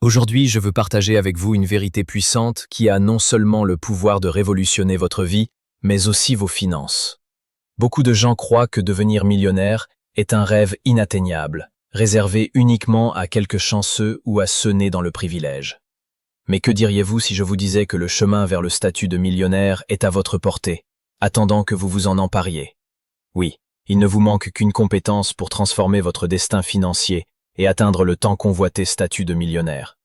Aujourd'hui, je veux partager avec vous une vérité puissante qui a non seulement le pouvoir de révolutionner votre vie, mais aussi vos finances. Beaucoup de gens croient que devenir millionnaire est un rêve inatteignable, réservé uniquement à quelques chanceux ou à ceux nés dans le privilège. Mais que diriez-vous si je vous disais que le chemin vers le statut de millionnaire est à votre portée, attendant que vous vous en empariez? Oui, il ne vous manque qu'une compétence pour transformer votre destin financier et atteindre le tant convoité statut de millionnaire.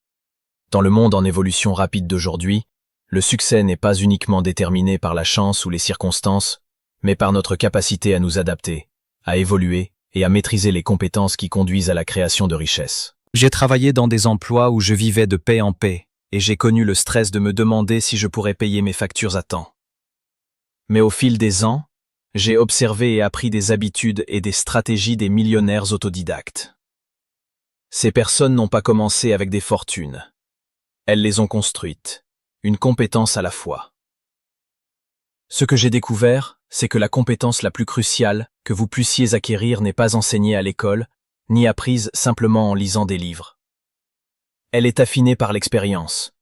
Dans le monde en évolution rapide d'aujourd'hui, le succès n'est pas uniquement déterminé par la chance ou les circonstances, mais par notre capacité à nous adapter, à évoluer et à maîtriser les compétences qui conduisent à la création de richesses. J'ai travaillé dans des emplois où je vivais de paie en paie, et j'ai connu le stress de me demander si je pourrais payer mes factures à temps. Mais au fil des ans, j'ai observé et appris des habitudes et des stratégies des millionnaires autodidactes. Ces personnes n'ont pas commencé avec des fortunes. Elles les ont construites, une compétence à la fois. Ce que j'ai découvert, c'est que la compétence la plus cruciale que vous puissiez acquérir n'est pas enseignée à l'école, ni apprise simplement en lisant des livres. Elle est affinée par l'expérience,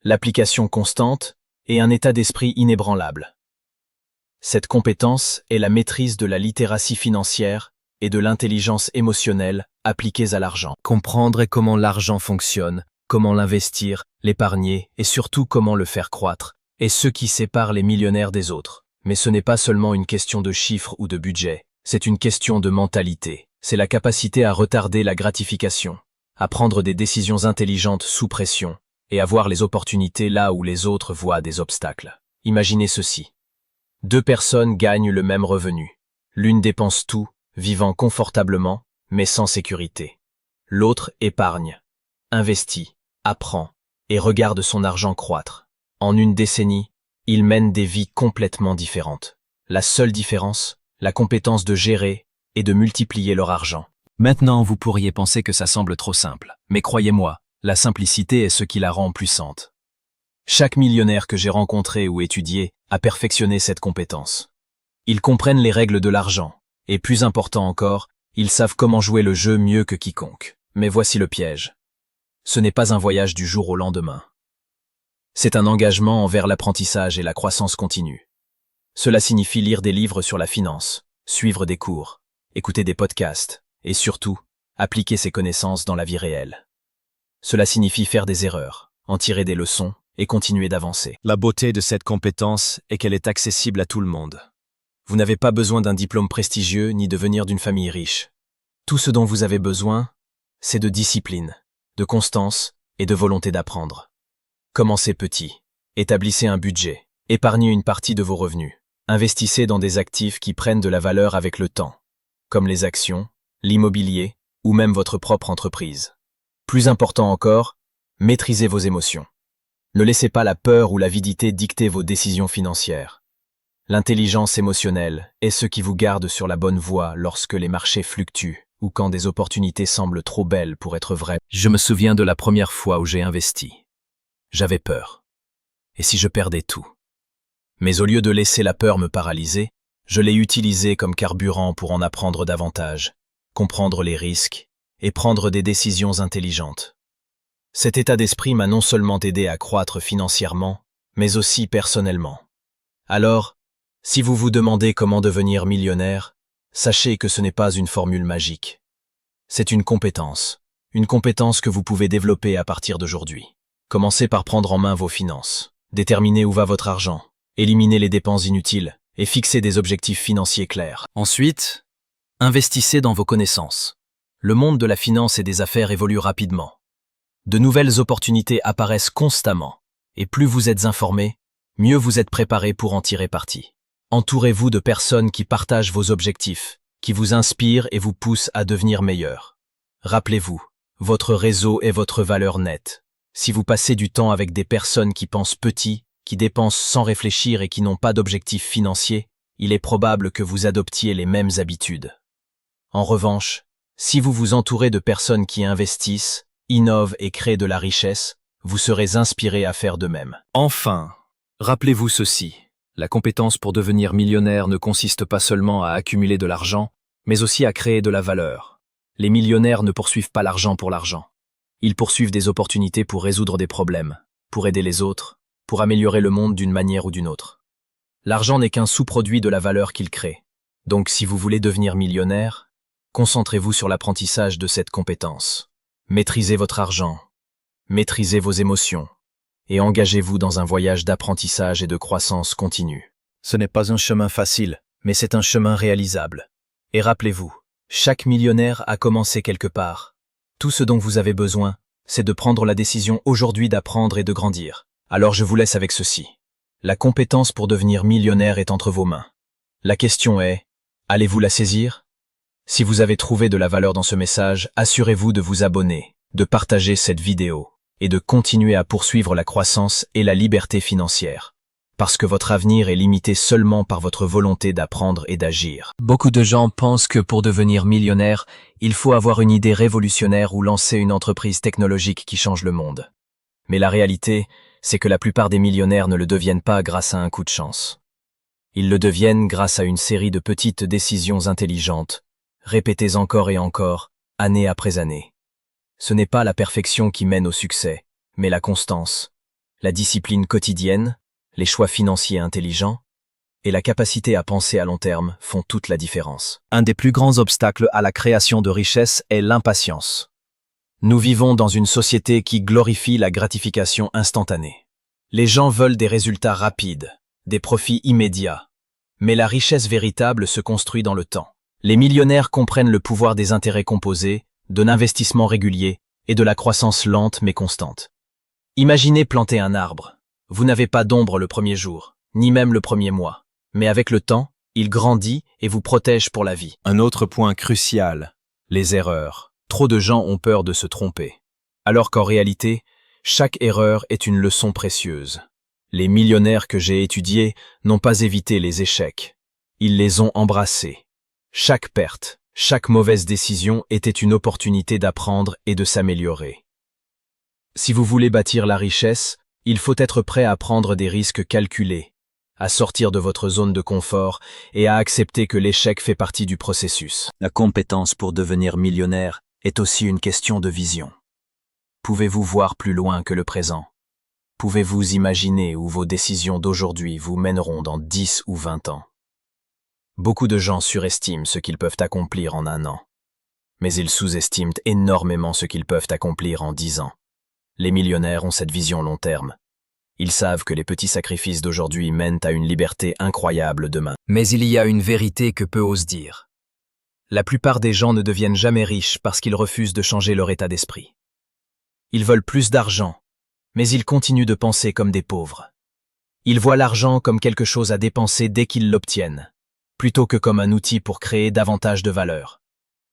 l'application constante et un état d'esprit inébranlable. Cette compétence est la maîtrise de la littératie financière et de l'intelligence émotionnelle appliquées à l'argent. Comprendre comment l'argent fonctionne, comment l'investir, l'épargner et surtout comment le faire croître, est ce qui sépare les millionnaires des autres. Mais ce n'est pas seulement une question de chiffres ou de budget, c'est une question de mentalité. C'est la capacité à retarder la gratification, à prendre des décisions intelligentes sous pression et à voir les opportunités là où les autres voient des obstacles. Imaginez ceci. Deux personnes gagnent le même revenu. L'une dépense tout, vivant confortablement, mais sans sécurité. L'autre épargne, investit, apprend et regarde son argent croître. En une décennie, ils mènent des vies complètement différentes. La seule différence, la compétence de gérer et de multiplier leur argent. Maintenant, vous pourriez penser que ça semble trop simple, mais croyez-moi, la simplicité est ce qui la rend puissante. Chaque millionnaire que j'ai rencontré ou étudié a perfectionné cette compétence. Ils comprennent les règles de l'argent, et plus important encore, ils savent comment jouer le jeu mieux que quiconque. Mais voici le piège. Ce n'est pas un voyage du jour au lendemain. C'est un engagement envers l'apprentissage et la croissance continue. Cela signifie lire des livres sur la finance, suivre des cours, écouter des podcasts, et surtout, appliquer ces connaissances dans la vie réelle. Cela signifie faire des erreurs, en tirer des leçons, et continuer d'avancer. La beauté de cette compétence est qu'elle est accessible à tout le monde. Vous n'avez pas besoin d'un diplôme prestigieux ni de venir d'une famille riche. Tout ce dont vous avez besoin, c'est de discipline, de constance et de volonté d'apprendre. Commencez petit. Établissez un budget. Épargnez une partie de vos revenus. Investissez dans des actifs qui prennent de la valeur avec le temps, comme les actions, l'immobilier ou même votre propre entreprise. Plus important encore, maîtrisez vos émotions. Ne laissez pas la peur ou l'avidité dicter vos décisions financières. L'intelligence émotionnelle est ce qui vous garde sur la bonne voie lorsque les marchés fluctuent ou quand des opportunités semblent trop belles pour être vraies. Je me souviens de la première fois où j'ai investi. J'avais peur. Et si je perdais tout? Mais au lieu de laisser la peur me paralyser, je l'ai utilisée comme carburant pour en apprendre davantage, comprendre les risques et prendre des décisions intelligentes. Cet état d'esprit m'a non seulement aidé à croître financièrement, mais aussi personnellement. Alors, si vous vous demandez comment devenir millionnaire, sachez que ce n'est pas une formule magique. C'est une compétence que vous pouvez développer à partir d'aujourd'hui. Commencez par prendre en main vos finances, déterminer où va votre argent, éliminer les dépenses inutiles et fixer des objectifs financiers clairs. Ensuite, investissez dans vos connaissances. Le monde de la finance et des affaires évolue rapidement. De nouvelles opportunités apparaissent constamment, et plus vous êtes informé, mieux vous êtes préparé pour en tirer parti. Entourez-vous de personnes qui partagent vos objectifs, qui vous inspirent et vous poussent à devenir meilleur. Rappelez-vous, votre réseau est votre valeur nette. Si vous passez du temps avec des personnes qui pensent petit, qui dépensent sans réfléchir et qui n'ont pas d'objectifs financiers, il est probable que vous adoptiez les mêmes habitudes. En revanche, si vous vous entourez de personnes qui investissent, innovent et créent de la richesse, vous serez inspiré à faire de même. Enfin, rappelez-vous ceci. La compétence pour devenir millionnaire ne consiste pas seulement à accumuler de l'argent, mais aussi à créer de la valeur. Les millionnaires ne poursuivent pas l'argent pour l'argent. Ils poursuivent des opportunités pour résoudre des problèmes, pour aider les autres, pour améliorer le monde d'une manière ou d'une autre. L'argent n'est qu'un sous-produit de la valeur qu'il crée. Donc si vous voulez devenir millionnaire, concentrez-vous sur l'apprentissage de cette compétence. Maîtrisez votre argent, maîtrisez vos émotions, et engagez-vous dans un voyage d'apprentissage et de croissance continue. Ce n'est pas un chemin facile, mais c'est un chemin réalisable. Et rappelez-vous, chaque millionnaire a commencé quelque part. Tout ce dont vous avez besoin, c'est de prendre la décision aujourd'hui d'apprendre et de grandir. Alors je vous laisse avec ceci. La compétence pour devenir millionnaire est entre vos mains. La question est, allez-vous la saisir? Si vous avez trouvé de la valeur dans ce message, assurez-vous de vous abonner, de partager cette vidéo et de continuer à poursuivre la croissance et la liberté financière. Parce que votre avenir est limité seulement par votre volonté d'apprendre et d'agir. Beaucoup de gens pensent que pour devenir millionnaire, il faut avoir une idée révolutionnaire ou lancer une entreprise technologique qui change le monde. Mais la réalité, c'est que la plupart des millionnaires ne le deviennent pas grâce à un coup de chance. Ils le deviennent grâce à une série de petites décisions intelligentes, répétées encore et encore, année après année. Ce n'est pas la perfection qui mène au succès, mais la constance, la discipline quotidienne, les choix financiers intelligents et la capacité à penser à long terme font toute la différence. Un des plus grands obstacles à la création de richesse est l'impatience. Nous vivons dans une société qui glorifie la gratification instantanée. Les gens veulent des résultats rapides, des profits immédiats. Mais la richesse véritable se construit dans le temps. Les millionnaires comprennent le pouvoir des intérêts composés, de l'investissement régulier et de la croissance lente mais constante. Imaginez planter un arbre. Vous n'avez pas d'ombre le premier jour, ni même le premier mois. Mais avec le temps, il grandit et vous protège pour la vie. Un autre point crucial, les erreurs. Trop de gens ont peur de se tromper. Alors qu'en réalité, chaque erreur est une leçon précieuse. Les millionnaires que j'ai étudiés n'ont pas évité les échecs. Ils les ont embrassés. Chaque perte, chaque mauvaise décision était une opportunité d'apprendre et de s'améliorer. Si vous voulez bâtir la richesse, il faut être prêt à prendre des risques calculés, à sortir de votre zone de confort et à accepter que l'échec fait partie du processus. La compétence pour devenir millionnaire est aussi une question de vision. Pouvez-vous voir plus loin que le présent? Pouvez-vous imaginer où vos décisions d'aujourd'hui vous mèneront dans 10 ou 20 ans? Beaucoup de gens surestiment ce qu'ils peuvent accomplir en 1 an, mais ils sous-estiment énormément ce qu'ils peuvent accomplir en 10 ans. Les millionnaires ont cette vision long terme. Ils savent que les petits sacrifices d'aujourd'hui mènent à une liberté incroyable demain. Mais il y a une vérité que peu osent dire. La plupart des gens ne deviennent jamais riches parce qu'ils refusent de changer leur état d'esprit. Ils veulent plus d'argent, mais ils continuent de penser comme des pauvres. Ils voient l'argent comme quelque chose à dépenser dès qu'ils l'obtiennent, plutôt que comme un outil pour créer davantage de valeur.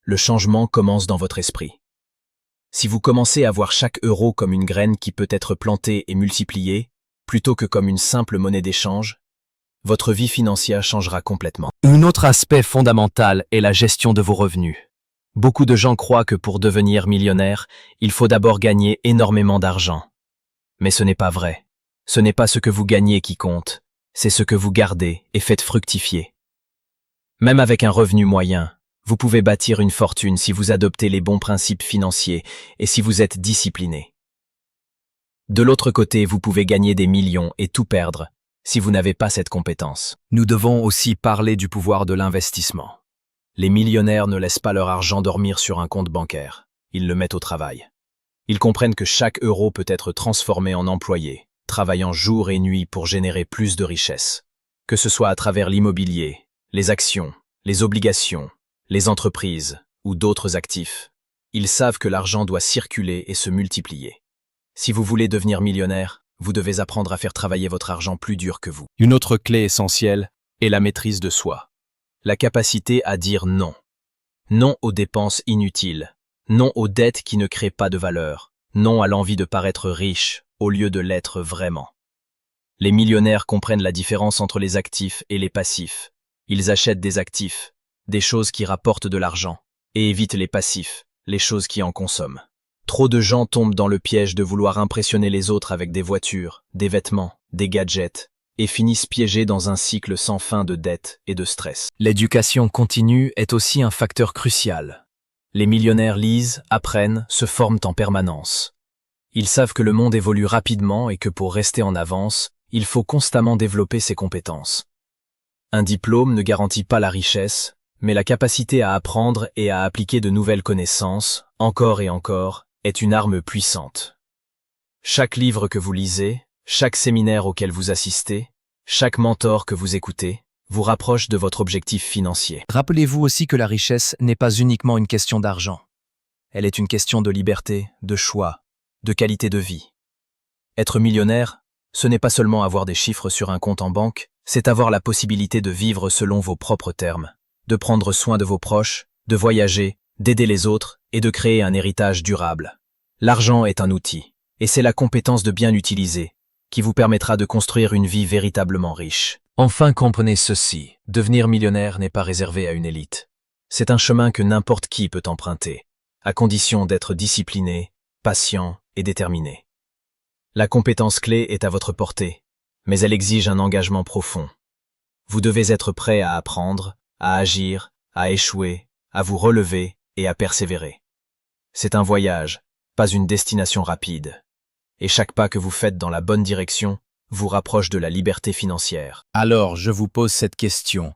Le changement commence dans votre esprit. Si vous commencez à voir chaque euro comme une graine qui peut être plantée et multipliée, plutôt que comme une simple monnaie d'échange, votre vie financière changera complètement. Un autre aspect fondamental est la gestion de vos revenus. Beaucoup de gens croient que pour devenir millionnaire, il faut d'abord gagner énormément d'argent. Mais ce n'est pas vrai. Ce n'est pas ce que vous gagnez qui compte, c'est ce que vous gardez et faites fructifier. Même avec un revenu moyen, vous pouvez bâtir une fortune si vous adoptez les bons principes financiers et si vous êtes discipliné. De l'autre côté, vous pouvez gagner des millions et tout perdre si vous n'avez pas cette compétence. Nous devons aussi parler du pouvoir de l'investissement. Les millionnaires ne laissent pas leur argent dormir sur un compte bancaire. Ils le mettent au travail. Ils comprennent que chaque euro peut être transformé en employé, travaillant jour et nuit pour générer plus de richesses. Que ce soit à travers l'immobilier, les actions, les obligations, les entreprises ou d'autres actifs, ils savent que l'argent doit circuler et se multiplier. Si vous voulez devenir millionnaire, vous devez apprendre à faire travailler votre argent plus dur que vous. Une autre clé essentielle est la maîtrise de soi. La capacité à dire non. Non aux dépenses inutiles. Non aux dettes qui ne créent pas de valeur. Non à l'envie de paraître riche au lieu de l'être vraiment. Les millionnaires comprennent la différence entre les actifs et les passifs. Ils achètent des actifs, des choses qui rapportent de l'argent, et évitent les passifs, les choses qui en consomment. Trop de gens tombent dans le piège de vouloir impressionner les autres avec des voitures, des vêtements, des gadgets, et finissent piégés dans un cycle sans fin de dettes et de stress. L'éducation continue est aussi un facteur crucial. Les millionnaires lisent, apprennent, se forment en permanence. Ils savent que le monde évolue rapidement et que pour rester en avance, il faut constamment développer ses compétences. Un diplôme ne garantit pas la richesse, mais la capacité à apprendre et à appliquer de nouvelles connaissances, encore et encore, est une arme puissante. Chaque livre que vous lisez, chaque séminaire auquel vous assistez, chaque mentor que vous écoutez, vous rapproche de votre objectif financier. Rappelez-vous aussi que la richesse n'est pas uniquement une question d'argent. Elle est une question de liberté, de choix, de qualité de vie. Être millionnaire, ce n'est pas seulement avoir des chiffres sur un compte en banque, c'est avoir la possibilité de vivre selon vos propres termes, de prendre soin de vos proches, de voyager, d'aider les autres et de créer un héritage durable. L'argent est un outil, et c'est la compétence de bien l'utiliser qui vous permettra de construire une vie véritablement riche. Enfin, comprenez ceci, devenir millionnaire n'est pas réservé à une élite. C'est un chemin que n'importe qui peut emprunter, à condition d'être discipliné, patient et déterminé. La compétence clé est à votre portée, mais elle exige un engagement profond. Vous devez être prêt à apprendre, à agir, à échouer, à vous relever et à persévérer. C'est un voyage, pas une destination rapide. Et chaque pas que vous faites dans la bonne direction vous rapproche de la liberté financière. Alors, je vous pose cette question.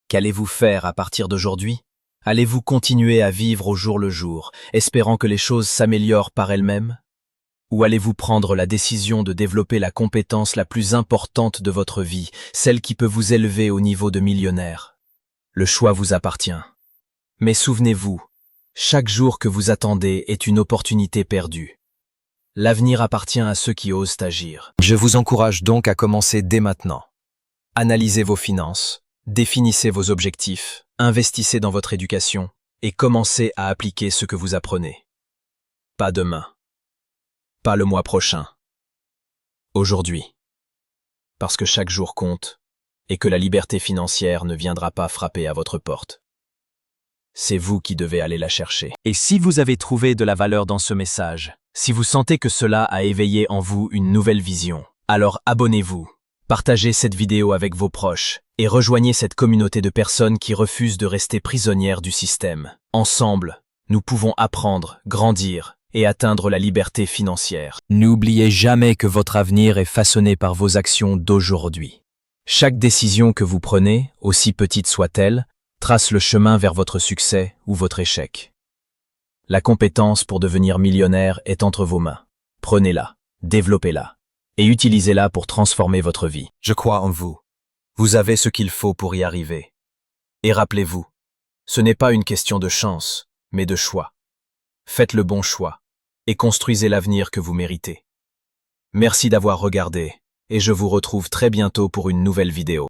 Qu'allez-vous faire à partir d'aujourd'hui? Allez-vous continuer à vivre au jour le jour, espérant que les choses s'améliorent par elles-mêmes? Ou allez-vous prendre la décision de développer la compétence la plus importante de votre vie, celle qui peut vous élever au niveau de millionnaire? Le choix vous appartient. Mais souvenez-vous, chaque jour que vous attendez est une opportunité perdue. L'avenir appartient à ceux qui osent agir. Je vous encourage donc à commencer dès maintenant. Analysez vos finances, définissez vos objectifs, investissez dans votre éducation et commencez à appliquer ce que vous apprenez. Pas demain. Pas le mois prochain. Aujourd'hui. Parce que chaque jour compte et que la liberté financière ne viendra pas frapper à votre porte. C'est vous qui devez aller la chercher. Et si vous avez trouvé de la valeur dans ce message, si vous sentez que cela a éveillé en vous une nouvelle vision, alors abonnez-vous, partagez cette vidéo avec vos proches et rejoignez cette communauté de personnes qui refusent de rester prisonnières du système. Ensemble, nous pouvons apprendre, grandir et atteindre la liberté financière. N'oubliez jamais que votre avenir est façonné par vos actions d'aujourd'hui. Chaque décision que vous prenez, aussi petite soit-elle, trace le chemin vers votre succès ou votre échec. La compétence pour devenir millionnaire est entre vos mains. Prenez-la, développez-la et utilisez-la pour transformer votre vie. Je crois en vous. Vous avez ce qu'il faut pour y arriver. Et rappelez-vous, ce n'est pas une question de chance, mais de choix. Faites le bon choix et construisez l'avenir que vous méritez. Merci d'avoir regardé et je vous retrouve très bientôt pour une nouvelle vidéo.